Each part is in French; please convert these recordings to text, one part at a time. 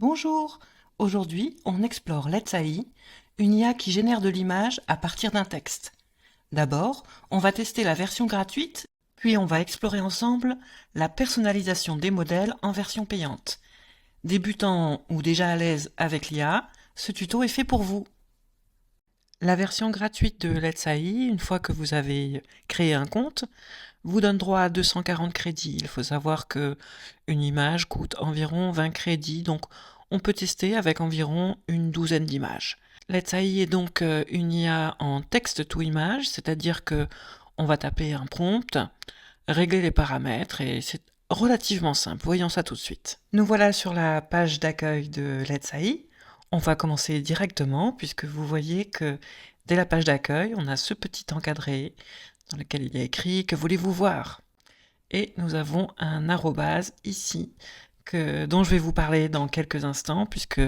Bonjour, aujourd'hui on explore Let's AI, une IA qui génère de l'image à partir d'un texte. D'abord, on va tester la version gratuite, puis on va explorer ensemble la personnalisation des modèles en version payante. Débutant ou déjà à l'aise avec l'IA, ce tuto est fait pour vous. La version gratuite de Let's AI, une fois que vous avez créé un compte, vous donne droit à 240 crédits. Il faut savoir que une image coûte environ 20 crédits, donc on peut tester avec environ une douzaine d'images. Let's AI est donc une IA en text-to-image, c'est-à-dire que on va taper un prompt, régler les paramètres et c'est relativement simple. Voyons ça tout de suite. Nous voilà sur la page d'accueil de Let's AI. On va commencer directement puisque vous voyez que dès la page d'accueil, on a ce petit encadré dans lequel il y a écrit « Que voulez-vous voir ?» Et nous avons un arrobase ici dont je vais vous parler dans quelques instants puisque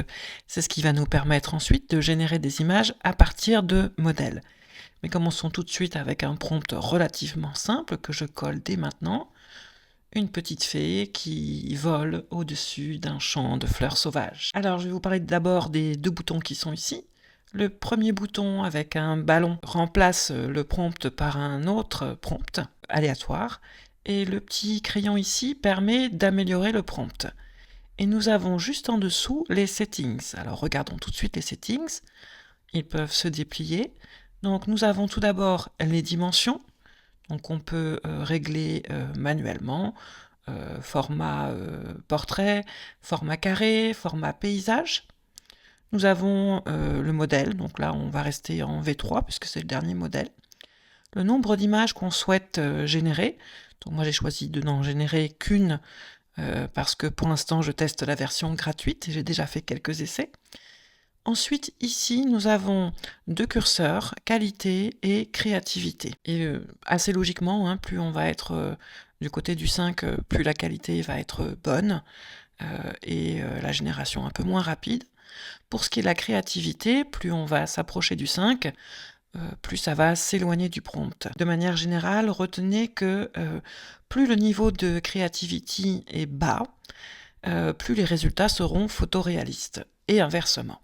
c'est ce qui va nous permettre ensuite de générer des images à partir de modèles. Mais commençons tout de suite avec un prompt relativement simple que je colle dès maintenant. Une petite fée qui vole au-dessus d'un champ de fleurs sauvages. Alors je vais vous parler d'abord des deux boutons qui sont ici. Le premier bouton avec un ballon remplace le prompt par un autre prompt aléatoire. Et le petit crayon ici permet d'améliorer le prompt. Et nous avons juste en dessous les settings. Alors regardons tout de suite les settings. Ils peuvent se déplier. Donc nous avons tout d'abord les dimensions. Donc on peut régler manuellement format portrait, format carré, format paysage. Nous avons le modèle, donc là on va rester en V3 puisque c'est le dernier modèle. Le nombre d'images qu'on souhaite générer, donc moi j'ai choisi de n'en générer qu'une parce que pour l'instant je teste la version gratuite et j'ai déjà fait quelques essais. Ensuite, ici, nous avons deux curseurs, qualité et créativité. Et assez logiquement, hein, plus on va être du côté du 5, plus la qualité va être bonne et la génération un peu moins rapide. Pour ce qui est de la créativité, plus on va s'approcher du 5, plus ça va s'éloigner du prompt. De manière générale, retenez que plus le niveau de creativity est bas, plus les résultats seront photoréalistes, et inversement.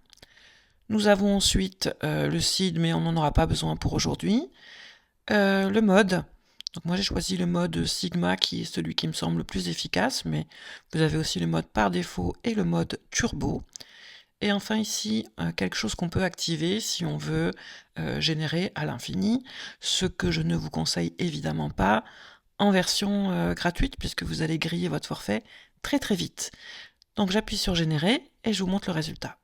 Nous avons ensuite le seed, mais on n'en aura pas besoin pour aujourd'hui. Le mode. Donc moi j'ai choisi le mode Sigma qui est celui qui me semble le plus efficace, mais vous avez aussi le mode par défaut et le mode turbo. Et enfin ici, quelque chose qu'on peut activer si on veut générer à l'infini, ce que je ne vous conseille évidemment pas en version gratuite, puisque vous allez griller votre forfait très très vite. Donc j'appuie sur générer et je vous montre le résultat.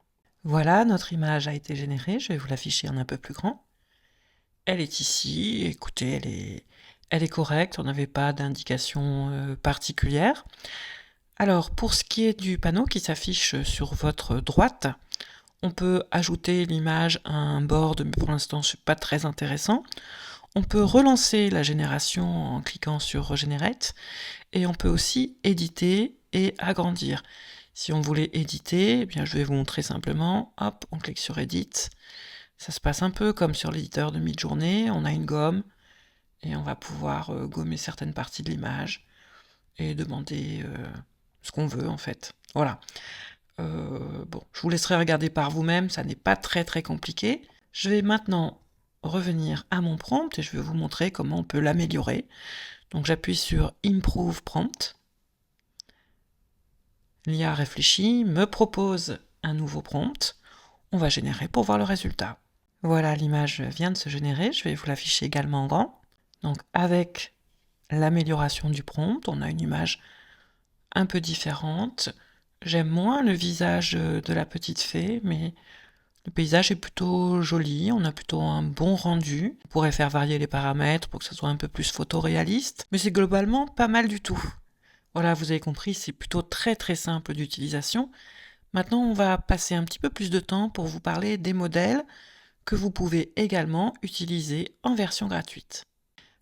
Voilà, notre image a été générée, je vais vous l'afficher en un peu plus grand. Elle est ici, écoutez, elle est correcte, on n'avait pas d'indication particulière. Alors, pour ce qui est du panneau qui s'affiche sur votre droite, on peut ajouter l'image à un board, mais pour l'instant, ce n'est pas très intéressant. On peut relancer la génération en cliquant sur Regenerate, et on peut aussi éditer et agrandir. Si on voulait éditer, eh bien je vais vous montrer simplement. Hop, on clique sur Edit. Ça se passe un peu comme sur l'éditeur de Midjourney. On a une gomme et on va pouvoir gommer certaines parties de l'image et demander ce qu'on veut en fait. Voilà. Bon, je vous laisserai regarder par vous-même, ça n'est pas très très compliqué. Je vais maintenant revenir à mon prompt et je vais vous montrer comment on peut l'améliorer. Donc j'appuie sur Improve Prompt. L'IA réfléchit, me propose un nouveau prompt. On va générer pour voir le résultat. Voilà, l'image vient de se générer. Je vais vous l'afficher également en grand. Donc avec l'amélioration du prompt, on a une image un peu différente. J'aime moins le visage de la petite fée, mais le paysage est plutôt joli, on a plutôt un bon rendu. On pourrait faire varier les paramètres pour que ce soit un peu plus photoréaliste, mais c'est globalement pas mal du tout. Voilà, vous avez compris, c'est plutôt très très simple d'utilisation. Maintenant, on va passer un petit peu plus de temps pour vous parler des modèles que vous pouvez également utiliser en version gratuite.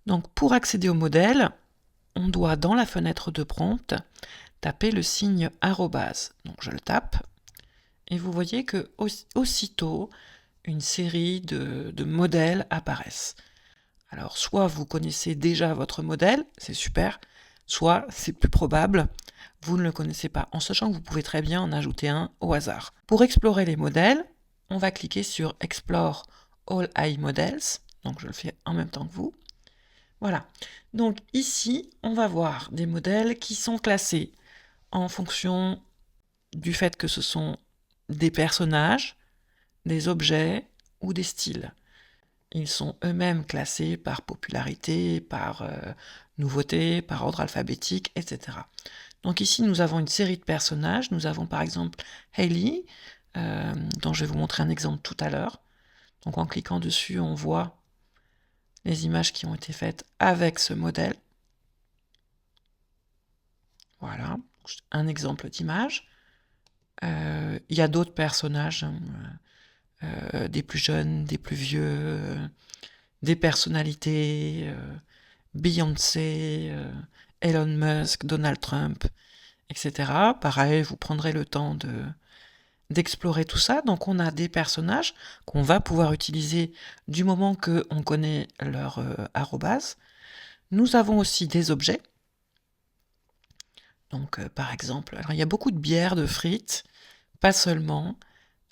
Donc, pour accéder au modèle, on doit, dans la fenêtre de prompt, taper le signe arrobase. Donc, je le tape, et vous voyez que aussitôt, une série de modèles apparaissent. Alors, soit vous connaissez déjà votre modèle, c'est super, soit c'est plus probable, vous ne le connaissez pas, en sachant que vous pouvez très bien en ajouter un au hasard. Pour explorer les modèles, on va cliquer sur Explore All AI Models. Donc je le fais en même temps que vous. Voilà. Donc ici, on va voir des modèles qui sont classés en fonction du fait que ce sont des personnages, des objets ou des styles. Ils sont eux-mêmes classés par popularité, par nouveauté, par ordre alphabétique, etc. Donc ici, nous avons une série de personnages. Nous avons par exemple Hailey, dont je vais vous montrer un exemple tout à l'heure. Donc en cliquant dessus, on voit les images qui ont été faites avec ce modèle. Voilà, un exemple d'image. Il y a d'autres personnages, des plus jeunes, des plus vieux, des personnalités, Beyoncé, Elon Musk, Donald Trump, etc. Pareil, vous prendrez le temps d'explorer tout ça. Donc on a des personnages qu'on va pouvoir utiliser du moment qu'on connaît leur arrobase. Nous avons aussi des objets. Donc par exemple, alors il y a beaucoup de bières, de frites, pas seulement.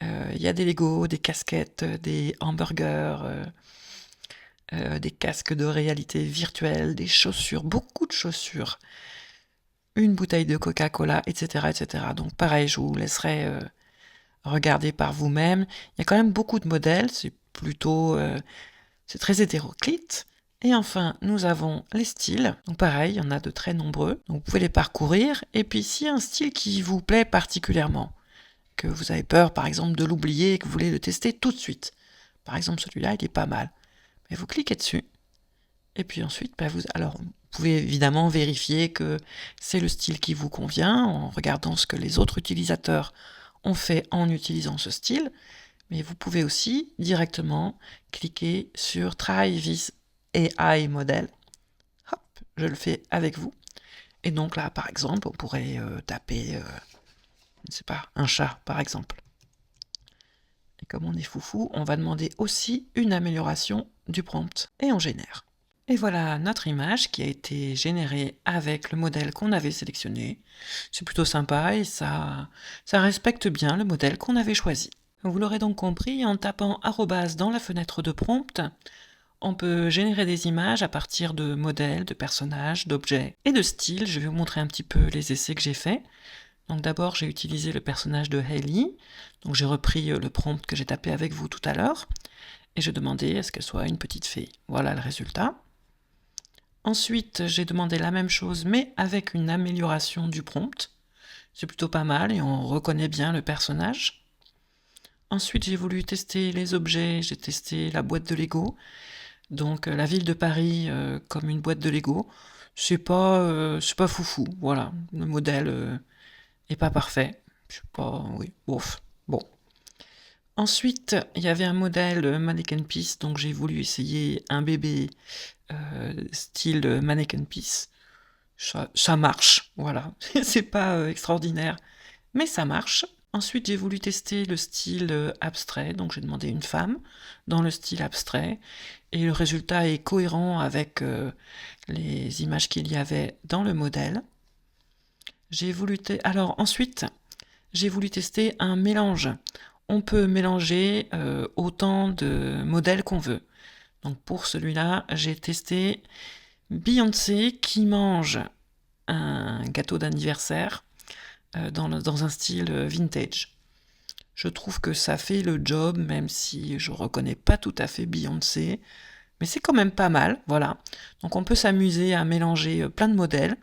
Il y a des Legos, des casquettes, des hamburgers, des casques de réalité virtuelle, des chaussures, beaucoup de chaussures, une bouteille de Coca-Cola, etc., etc. Donc pareil, je vous laisserai regarder par vous-même. Il y a quand même beaucoup de modèles, c'est plutôt, c'est très hétéroclite. Et enfin, nous avons les styles. Donc pareil, il y en a de très nombreux. Donc vous pouvez les parcourir. Et puis s'il y a un style qui vous plaît particulièrement, que vous avez peur par exemple de l'oublier et que vous voulez le tester tout de suite. Par exemple celui-là, il est pas mal. Mais vous cliquez dessus. Et puis ensuite, vous pouvez évidemment vérifier que c'est le style qui vous convient en regardant ce que les autres utilisateurs ont fait en utilisant ce style. Mais vous pouvez aussi directement cliquer sur Try this AI model. Hop, je le fais avec vous. Et donc là, par exemple, on pourrait taper, je ne sais pas, un chat, par exemple. Et comme on est foufou, on va demander aussi une amélioration du prompt. Et on génère. Et voilà notre image qui a été générée avec le modèle qu'on avait sélectionné. C'est plutôt sympa et ça respecte bien le modèle qu'on avait choisi. Vous l'aurez donc compris, en tapant arrobase dans la fenêtre de prompt, on peut générer des images à partir de modèles, de personnages, d'objets et de styles. Je vais vous montrer un petit peu les essais que j'ai faits. Donc d'abord, j'ai utilisé le personnage de Hailey. Donc j'ai repris le prompt que j'ai tapé avec vous tout à l'heure. Et j'ai demandé à ce qu'elle soit une petite fille. Voilà le résultat. Ensuite, j'ai demandé la même chose, mais avec une amélioration du prompt. C'est plutôt pas mal et on reconnaît bien le personnage. Ensuite, j'ai voulu tester les objets. J'ai testé la boîte de Lego. Donc la ville de Paris comme une boîte de Lego. C'est pas foufou. Voilà, le modèle est pas parfait. Je sais pas, oui, ouf. Bon. Ensuite, il y avait un modèle Mannequin Peace, donc j'ai voulu essayer un bébé style Mannequin Peace. Ça marche, voilà. C'est pas extraordinaire, mais ça marche. Ensuite, j'ai voulu tester le style abstrait, donc j'ai demandé une femme dans le style abstrait, et le résultat est cohérent avec les images qu'il y avait dans le modèle. Alors ensuite, j'ai voulu tester un mélange. On peut mélanger autant de modèles qu'on veut. Donc pour celui-là, j'ai testé Beyoncé qui mange un gâteau d'anniversaire dans un style vintage. Je trouve que ça fait le job, même si je reconnais pas tout à fait Beyoncé, mais c'est quand même pas mal, voilà. Donc on peut s'amuser à mélanger plein de modèles.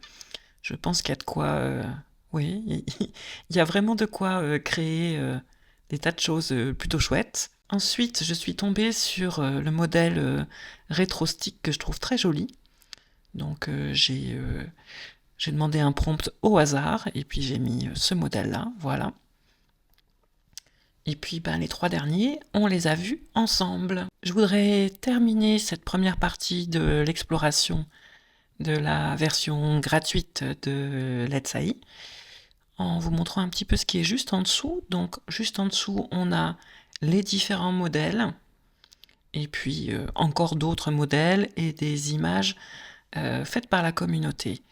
Je pense qu'il y a de quoi... oui, il y a vraiment de quoi créer des tas de choses plutôt chouettes. Ensuite, je suis tombée sur le modèle rétro-stick que je trouve très joli. Donc j'ai demandé un prompt au hasard et puis j'ai mis ce modèle-là, voilà. Et puis les trois derniers, on les a vus ensemble. Je voudrais terminer cette première partie de l'exploration de la version gratuite de Let's AI en vous montrant un petit peu ce qui est juste en dessous. Donc juste en dessous, on a les différents modèles et puis encore d'autres modèles et des images faites par la communauté.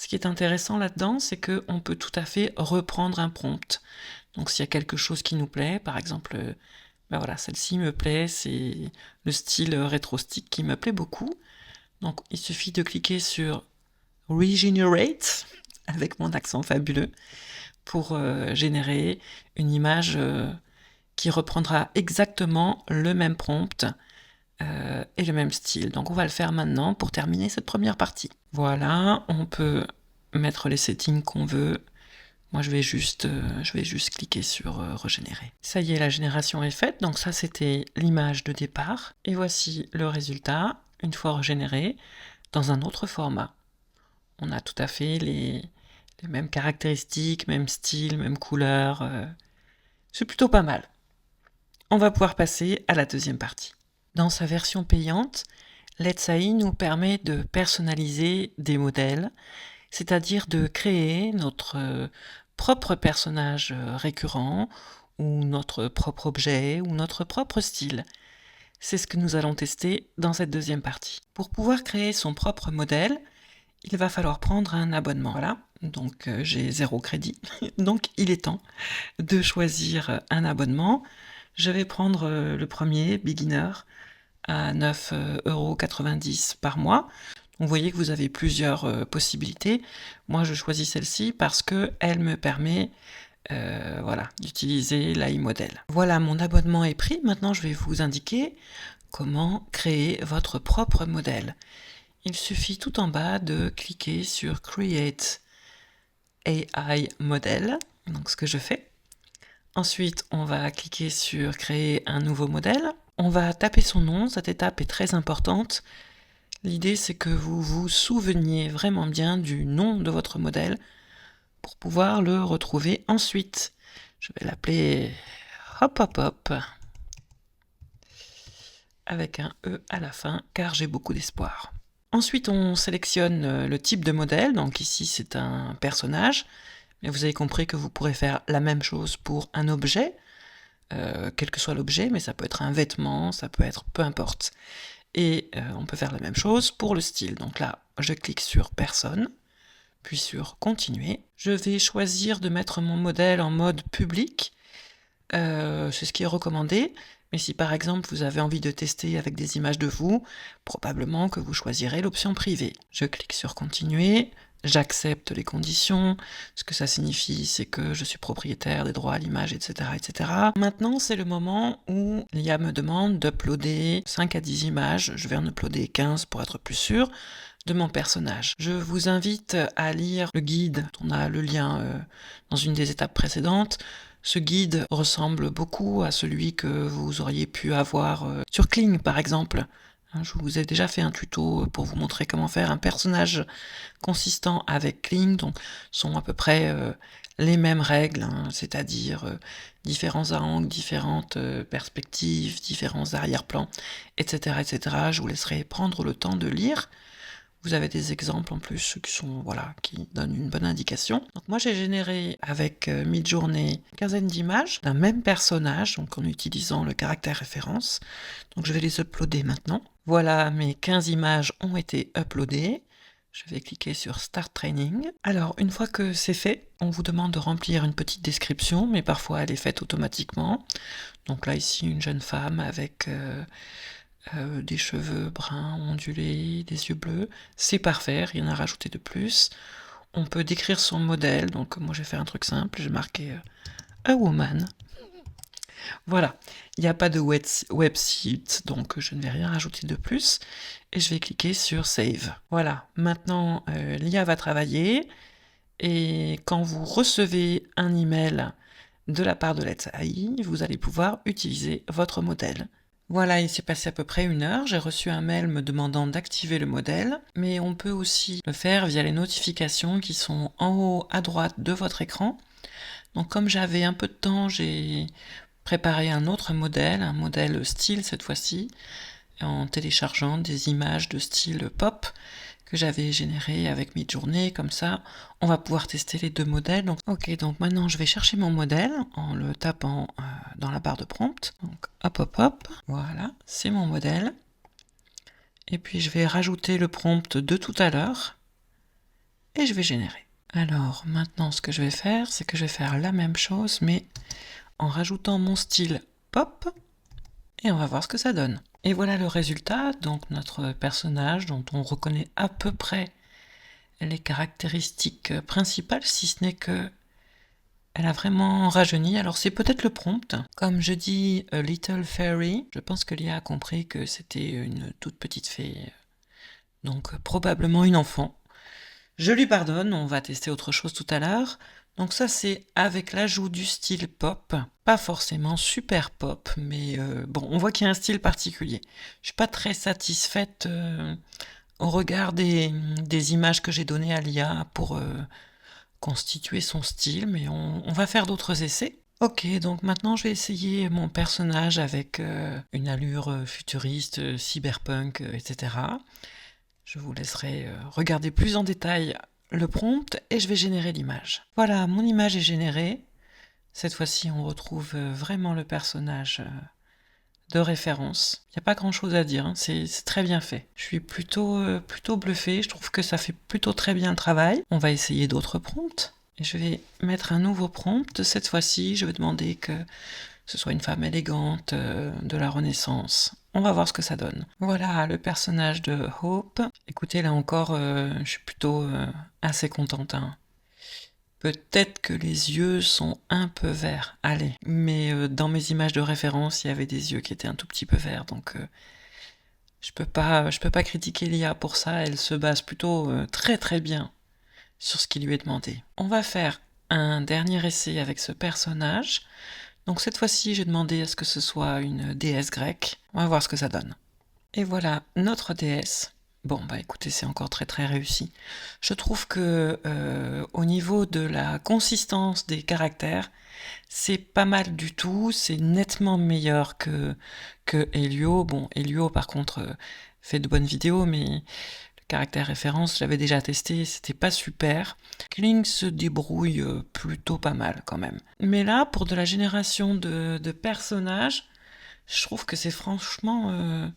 Ce qui est intéressant là-dedans, c'est qu'on peut tout à fait reprendre un prompt. Donc s'il y a quelque chose qui nous plaît, par exemple, ben voilà, celle-ci me plaît, c'est le style rétro-stick qui me plaît beaucoup. Donc il suffit de cliquer sur Regenerate, avec mon accent fabuleux, pour générer une image qui reprendra exactement le même prompt et le même style. Donc on va le faire maintenant pour terminer cette première partie. Voilà, on peut mettre les settings qu'on veut. Moi je vais juste cliquer sur régénérer. Ça y est, la génération est faite, donc ça c'était l'image de départ. Et voici le résultat, une fois régénéré, dans un autre format. On a tout à fait les mêmes caractéristiques, même style, même couleur. C'est plutôt pas mal. On va pouvoir passer à la deuxième partie. Dans sa version payante, Let's AI nous permet de personnaliser des modèles, c'est-à-dire de créer notre propre personnage récurrent, ou notre propre objet, ou notre propre style. C'est ce que nous allons tester dans cette deuxième partie. Pour pouvoir créer son propre modèle, il va falloir prendre un abonnement. Voilà, donc j'ai 0 crédit, donc il est temps de choisir un abonnement. Je vais prendre le premier, Beginner, à 9,90 € par mois. Donc vous voyez que vous avez plusieurs possibilités. Moi je choisis celle-ci parce qu'elle me permet voilà, d'utiliser l'AI modèle. Voilà, mon abonnement est pris. Maintenant je vais vous indiquer comment créer votre propre modèle. Il suffit tout en bas de cliquer sur Create AI Model, donc ce que je fais. Ensuite, on va cliquer sur Créer un nouveau modèle. On va taper son nom, cette étape est très importante. L'idée, c'est que vous vous souveniez vraiment bien du nom de votre modèle pour pouvoir le retrouver ensuite. Je vais l'appeler Hop Hop Hop, avec un E à la fin, car j'ai beaucoup d'espoir. Ensuite, on sélectionne le type de modèle, donc ici c'est un personnage, mais vous avez compris que vous pourrez faire la même chose pour un objet, quel que soit l'objet, mais ça peut être un vêtement, ça peut être peu importe. Et on peut faire la même chose pour le style. Donc là, je clique sur personne, puis sur continuer. Je vais choisir de mettre mon modèle en mode public, c'est ce qui est recommandé. Mais si par exemple vous avez envie de tester avec des images de vous, probablement que vous choisirez l'option privée. Je clique sur continuer, j'accepte les conditions, ce que ça signifie c'est que je suis propriétaire des droits à l'image, etc., etc. Maintenant c'est le moment où l'IA me demande d'uploader 5 à 10 images, je vais en uploader 15 pour être plus sûr, de mon personnage. Je vous invite à lire le guide, on a le lien dans une des étapes précédentes. Ce guide ressemble beaucoup à celui que vous auriez pu avoir sur Kling par exemple. Je vous ai déjà fait un tuto pour vous montrer comment faire un personnage consistant avec Kling, donc sont à peu près les mêmes règles, c'est-à-dire différents angles, différentes perspectives, différents arrière-plans, etc., etc. Je vous laisserai prendre le temps de lire. Vous avez des exemples en plus qui sont, voilà, qui donnent une bonne indication. Donc moi j'ai généré avec Midjourney une quinzaine d'images d'un même personnage, donc en utilisant le caractère référence. Donc je vais les uploader maintenant. Voilà, mes 15 images ont été uploadées. Je vais cliquer sur Start Training. Alors, une fois que c'est fait, on vous demande de remplir une petite description, mais parfois elle est faite automatiquement. Donc là, ici, une jeune femme avec des cheveux bruns ondulés, des yeux bleus. C'est parfait, rien à rajouter de plus. On peut décrire son modèle, donc moi je vais faire un truc simple, j'ai marqué a woman. Voilà, il n'y a pas de website, donc je ne vais rien rajouter de plus. Et je vais cliquer sur Save. Voilà, maintenant l'IA va travailler. Et quand vous recevez un email de la part de Let's AI, vous allez pouvoir utiliser votre modèle. Voilà, il s'est passé à peu près 1 heure, j'ai reçu un mail me demandant d'activer le modèle, mais on peut aussi le faire via les notifications qui sont en haut à droite de votre écran. Donc comme j'avais un peu de temps, j'ai préparé un autre modèle, un modèle style cette fois-ci, en téléchargeant des images de style pop que j'avais générées avec Midjourney, comme ça on va pouvoir tester les deux modèles. Donc, ok, donc maintenant je vais chercher mon modèle en le tapant dans la barre de prompt. Donc hop hop hop, voilà, c'est mon modèle. Et puis je vais rajouter le prompt de tout à l'heure. et je vais générer. Alors maintenant ce que je vais faire, c'est que je vais faire la même chose mais en rajoutant mon style pop et on va voir ce que ça donne. Et voilà le résultat, donc notre personnage dont on reconnaît à peu près les caractéristiques principales, si ce n'est que elle a vraiment rajeuni. Alors c'est peut-être le prompt. Comme je dis a little fairy, je pense que l'IA a compris que c'était une toute petite fée, donc probablement une enfant. Je lui pardonne, on va tester autre chose tout à l'heure. Donc ça c'est avec l'ajout du style pop, pas forcément super pop, mais bon, on voit qu'il y a un style particulier. Je suis pas très satisfaite au regard des images que j'ai données à l'IA pour constituer son style, mais on va faire d'autres essais. Ok, donc maintenant je vais essayer mon personnage avec une allure futuriste, cyberpunk, etc. Je vous laisserai regarder plus en détail le prompt et je vais générer l'image. Voilà, mon image est générée. Cette fois-ci, on retrouve vraiment le personnage de référence. Il n'y a pas grand-chose à dire, hein. C'est très bien fait. Je suis plutôt bluffée, je trouve que ça fait plutôt très bien le travail. On va essayer d'autres prompts. Et je vais mettre un nouveau prompt. Cette fois-ci, je vais demander que ce soit une femme élégante de la Renaissance. On va voir ce que ça donne. Voilà le personnage de Hope. Écoutez, là encore, je suis plutôt assez contente, hein. Peut-être que les yeux sont un peu verts, allez. Mais dans mes images de référence, il y avait des yeux qui étaient un tout petit peu verts, donc je peux pas critiquer l'IA pour ça. Elle se base plutôt très très bien sur ce qui lui est demandé. On va faire un dernier essai avec ce personnage. Donc cette fois-ci, j'ai demandé à ce que ce soit une déesse grecque. On va voir ce que ça donne. Et voilà notre déesse. Bon, bah écoutez, c'est encore très très réussi. Je trouve que au niveau de la consistance des caractères, c'est pas mal du tout. C'est nettement meilleur que Helio. Bon, Helio par contre fait de bonnes vidéos, mais le caractère référence, j'avais déjà testé, c'était pas super. Kling se débrouille plutôt pas mal quand même. Mais là, pour de la génération de personnages, je trouve que c'est franchement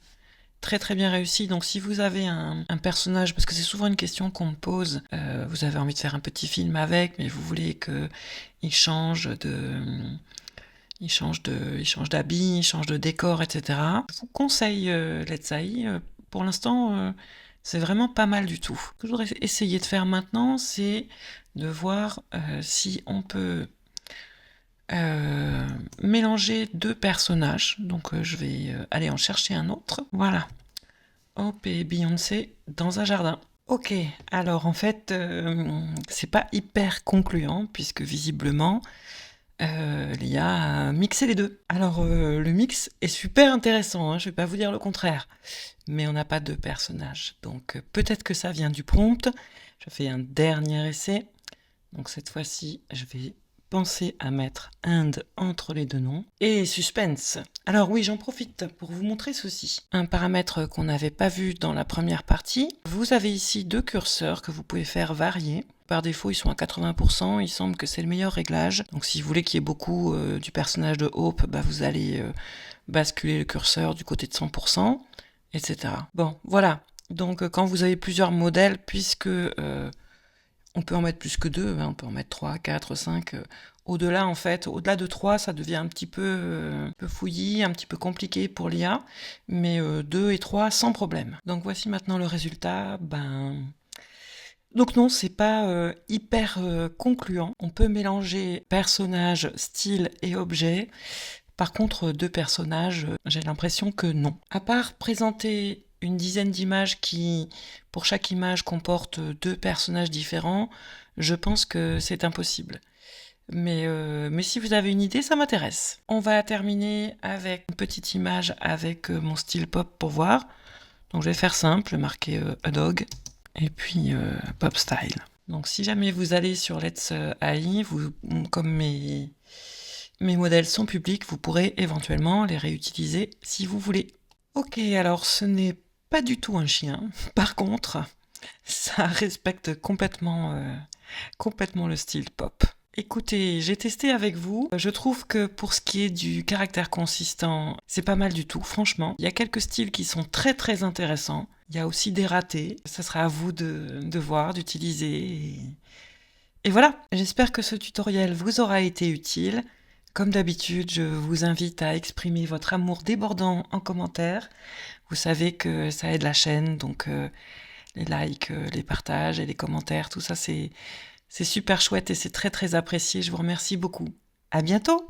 très très bien réussi. Donc si vous avez un personnage, parce que c'est souvent une question qu'on me pose, vous avez envie de faire un petit film avec, mais vous voulez qu'il change d'habit, il change de décor, etc. Je vous conseille Let's AI. Pour l'instant, c'est vraiment pas mal du tout. Ce que je voudrais essayer de faire maintenant, c'est de voir si on peut mélanger deux personnages. Donc je vais aller en chercher un autre. Voilà. Hop, et Beyoncé dans un jardin. Ok, alors en fait, c'est pas hyper concluant, puisque visiblement, l'IA a mixé les deux. Alors, le mix est super intéressant, hein, je vais pas vous dire le contraire, mais on n'a pas deux personnages. Donc, peut-être que ça vient du prompt. Je fais un dernier essai. Donc, cette fois-ci, je vais penser à mettre and entre les deux noms. Et suspense. Alors oui, j'en profite pour vous montrer ceci. Un paramètre qu'on n'avait pas vu dans la première partie. Vous avez ici deux curseurs que vous pouvez faire varier. Par défaut, ils sont à 80%, il semble que c'est le meilleur réglage. Donc si vous voulez qu'il y ait beaucoup du personnage de Hope, bah, vous allez basculer le curseur du côté de 100%, etc. Bon, voilà. Donc quand vous avez plusieurs modèles, puisque on peut en mettre plus que deux, hein, on peut en mettre 3, 4, 5. Au-delà, en fait, au-delà de 3, ça devient un petit peu fouillis, un petit peu compliqué pour l'IA, mais 2 et 3, sans problème. Donc voici maintenant le résultat. Donc non, c'est pas hyper concluant. On peut mélanger personnages, style et objet. Par contre, deux personnages, j'ai l'impression que non. À part présenter une dizaine d'images qui, pour chaque image, comportent deux personnages différents, je pense que c'est impossible. Mais si vous avez une idée, ça m'intéresse. On va terminer avec une petite image avec mon style pop pour voir. Donc je vais faire simple, marquer a dog, et puis pop style. Donc si jamais vous allez sur Let's AI, comme mes modèles sont publics, vous pourrez éventuellement les réutiliser si vous voulez. Ok, alors ce n'est pas du tout un chien. Par contre, ça respecte complètement le style pop. Écoutez, j'ai testé avec vous. Je trouve que pour ce qui est du caractère consistant, c'est pas mal du tout, franchement. Il y a quelques styles qui sont très très intéressants. Il y a aussi des ratés. Ça sera à vous de voir, d'utiliser. Et voilà, j'espère que ce tutoriel vous aura été utile. Comme d'habitude, je vous invite à exprimer votre amour débordant en commentaire. Vous savez que ça aide la chaîne, donc les likes, les partages et les commentaires, tout ça c'est super chouette et c'est très très apprécié. Je vous remercie beaucoup. À bientôt!